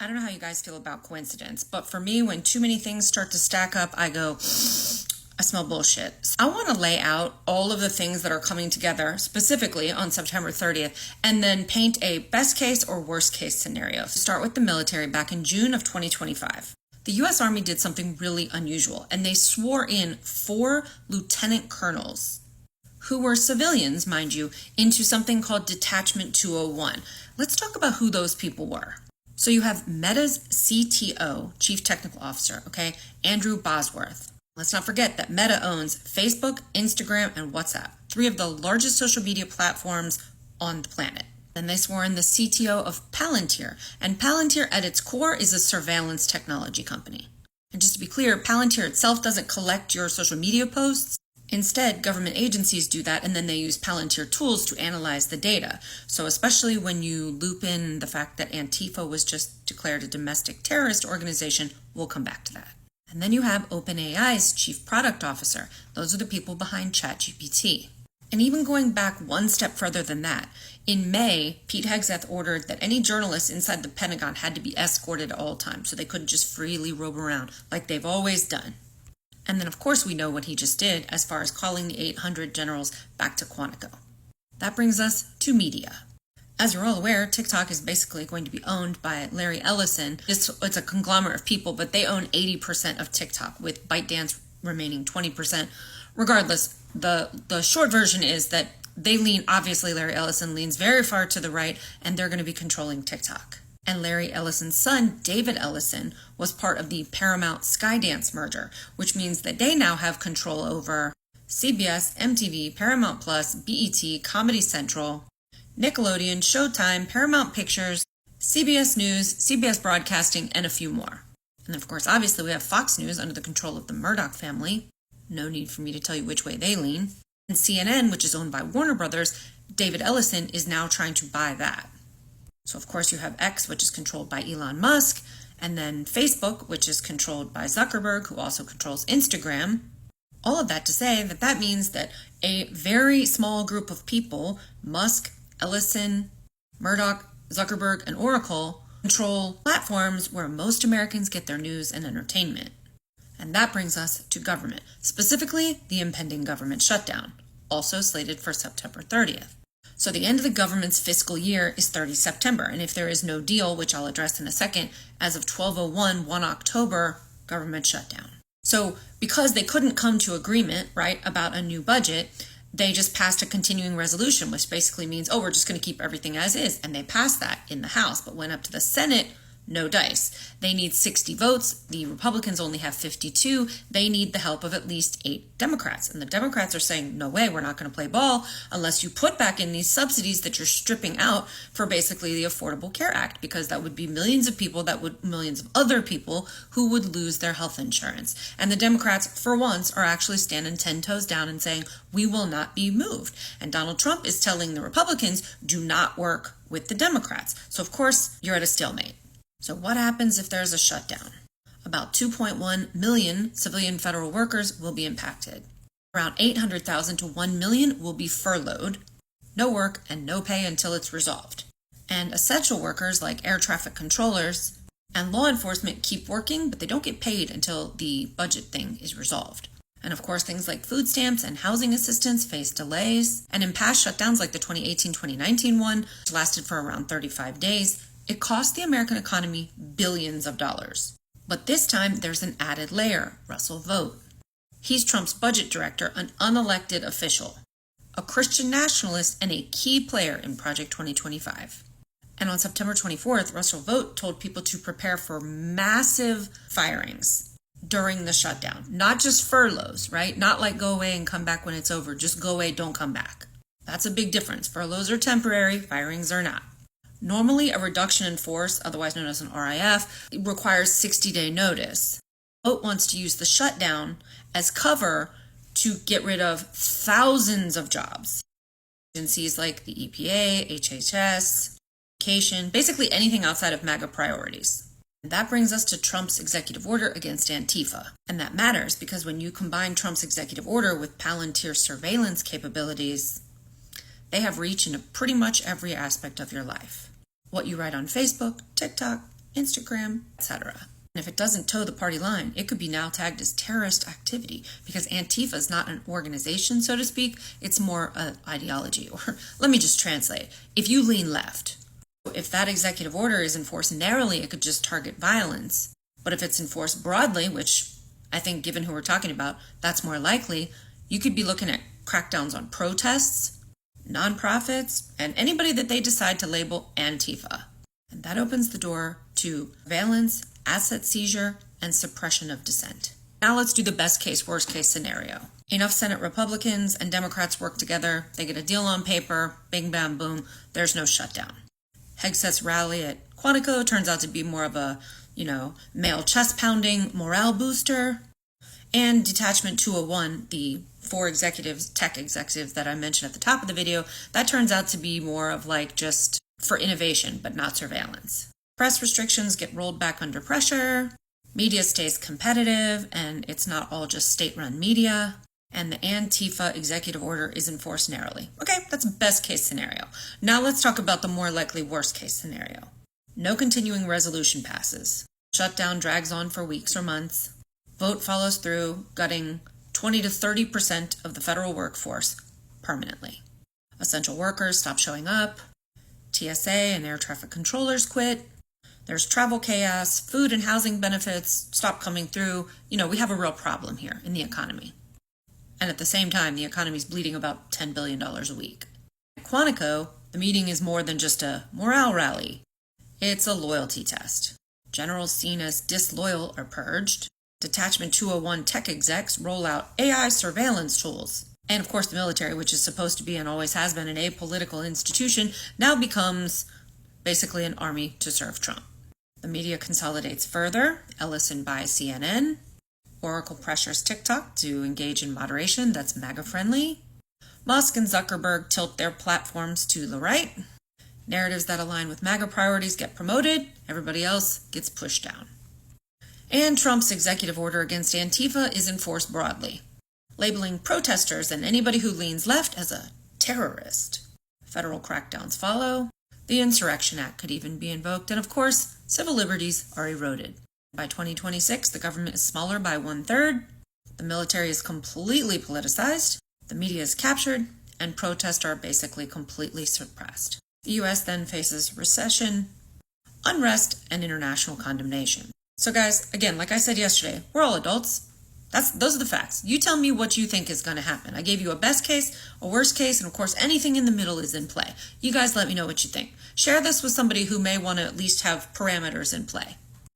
I don't know how you guys feel about coincidence, but for me, when too many things start to stack up, I go, I smell bullshit. So I want to lay out all of the things that are coming together specifically on September 30th and then paint a best case or worst case scenario. Start with the military back in June of 2025. The U.S. Army did something really unusual, and they swore in 4 lieutenant colonels who were civilians, mind you, into something called Detachment 201. Let's talk about who those people were. So you have Meta's CTO, Chief Technical Officer, okay, Andrew Bosworth. Let's not forget that Meta owns Facebook, Instagram, and WhatsApp, 3 of the largest social media platforms on the planet. Then they swore in the CTO of Palantir, and Palantir at its core is a surveillance technology company. And just to be clear, Palantir itself doesn't collect your social media posts. Instead, government agencies do that, and then they use Palantir tools to analyze the data. So especially when you loop in the fact that Antifa was just declared a domestic terrorist organization, we'll come back to that. And then you have OpenAI's Chief Product Officer. Those are the people behind ChatGPT. And even going back one step further than that, in May, Pete Hegseth ordered that any journalists inside the Pentagon had to be escorted at all times, so they couldn't just freely roam around like they've always done. And then, of course, we know what he just did as far as calling the 800 generals back to Quantico. That brings us to media. As you're all aware, TikTok is basically going to be owned by Larry Ellison. It's a conglomerate of people, but they own 80% of TikTok, with ByteDance remaining 20%. Regardless, the short version is that obviously Larry Ellison leans very far to the right, and they're going to be controlling TikTok. And Larry Ellison's son, David Ellison, was part of the Paramount Skydance merger, which means that they now have control over CBS, MTV, Paramount Plus, BET, Comedy Central, Nickelodeon, Showtime, Paramount Pictures, CBS News, CBS Broadcasting, and a few more. And of course, obviously, we have Fox News under the control of the Murdoch family. No need for me to tell you which way they lean. And CNN, which is owned by Warner Brothers, David Ellison is now trying to buy that. So, of course, you have X, which is controlled by Elon Musk, and then Facebook, which is controlled by Zuckerberg, who also controls Instagram. All of that to say that means that a very small group of people, Musk, Ellison, Murdoch, Zuckerberg, and Oracle, control platforms where most Americans get their news and entertainment. And that brings us to government, specifically the impending government shutdown, also slated for September 30th. So the end of the government's fiscal year is 30 September, and if there is no deal, which I'll address in a second, as of 12:01, 1 October, government shutdown. So because they couldn't come to agreement, right, about a new budget, they just passed a continuing resolution, which basically means, we're just going to keep everything as is. And they passed that in the House, but went up to the Senate, no dice. They need 60 votes. The Republicans only have 52. They need the help of at least 8 Democrats. And the Democrats are saying, no way, we're not going to play ball unless you put back in these subsidies that you're stripping out for basically the Affordable Care Act, because that would be millions of other people who would lose their health insurance. And the Democrats, for once, are actually standing 10 toes down and saying, we will not be moved. And Donald Trump is telling the Republicans, do not work with the Democrats. So, of course, you're at a stalemate. So what happens if there's a shutdown? About 2.1 million civilian federal workers will be impacted. Around 800,000 to 1 million will be furloughed, no work and no pay until it's resolved. And essential workers like air traffic controllers and law enforcement keep working, but they don't get paid until the budget thing is resolved. And of course, things like food stamps and housing assistance face delays. And in past shutdowns like the 2018-2019 one, which lasted for around 35 days, it cost the American economy billions of dollars. But this time, there's an added layer, Russell Vought. He's Trump's budget director, an unelected official, a Christian nationalist, and a key player in Project 2025. And on September 24th, Russell Vought told people to prepare for massive firings during the shutdown. Not just furloughs, right? Not like go away and come back when it's over. Just go away, don't come back. That's a big difference. Furloughs are temporary, firings are not. Normally, a reduction in force, otherwise known as an RIF, requires 60-day notice. Vought wants to use the shutdown as cover to get rid of thousands of jobs. Agencies like the EPA, HHS, education, basically anything outside of MAGA priorities. And that brings us to Trump's executive order against Antifa. And that matters because when you combine Trump's executive order with Palantir's surveillance capabilities, they have reach into pretty much every aspect of your life. What you write on Facebook, TikTok, Instagram, etc. And if it doesn't toe the party line, it could be now tagged as terrorist activity because Antifa is not an organization, so to speak. It's more an ideology. Or let me just translate. If you lean left, if that executive order is enforced narrowly, it could just target violence. But if it's enforced broadly, which I think given who we're talking about, that's more likely, you could be looking at crackdowns on protests, nonprofits, and anybody that they decide to label Antifa. And that opens the door to surveillance, asset seizure, and suppression of dissent. Now let's do the best case, worst case scenario. Enough Senate Republicans and Democrats work together, they get a deal on paper, bing, bam, boom, there's no shutdown. Hegseth's rally at Quantico turns out to be more of a, male chest-pounding morale booster. And Detachment 201, the 4 executives, tech executives that I mentioned at the top of the video, that turns out to be more of like just for innovation, but not surveillance. Press restrictions get rolled back under pressure. Media stays competitive, and it's not all just state-run media. And the Antifa executive order is enforced narrowly. Okay, that's best case scenario. Now let's talk about the more likely worst case scenario. No continuing resolution passes. Shutdown drags on for weeks or months. Vote follows through, gutting 20 to 30% of the federal workforce permanently. Essential workers stop showing up. TSA and air traffic controllers quit. There's travel chaos. Food and housing benefits stop coming through. We have a real problem here in the economy. And at the same time, the economy's bleeding about $10 billion a week. At Quantico, the meeting is more than just a morale rally. It's a loyalty test. Generals seen as disloyal are purged. Detachment 201 tech execs roll out AI surveillance tools. And of course, the military, which is supposed to be and always has been an apolitical institution, now becomes basically an army to serve Trump. The media consolidates further. Ellison buys CNN. Oracle pressures TikTok to engage in moderation that's MAGA-friendly. Musk and Zuckerberg tilt their platforms to the right. Narratives that align with MAGA priorities get promoted. Everybody else gets pushed down. And Trump's executive order against Antifa is enforced broadly, labeling protesters and anybody who leans left as a terrorist. Federal crackdowns follow. The Insurrection Act could even be invoked. And of course, civil liberties are eroded. By 2026, the government is smaller by 1/3. The military is completely politicized. The media is captured. And protests are basically completely suppressed. The U.S. then faces recession, unrest, and international condemnation. So guys, again, like I said yesterday, we're all adults. Those are the facts. You tell me what you think is going to happen. I gave you a best case, a worst case, and of course anything in the middle is in play. You guys let me know what you think. Share this with somebody who may want to at least have parameters in play.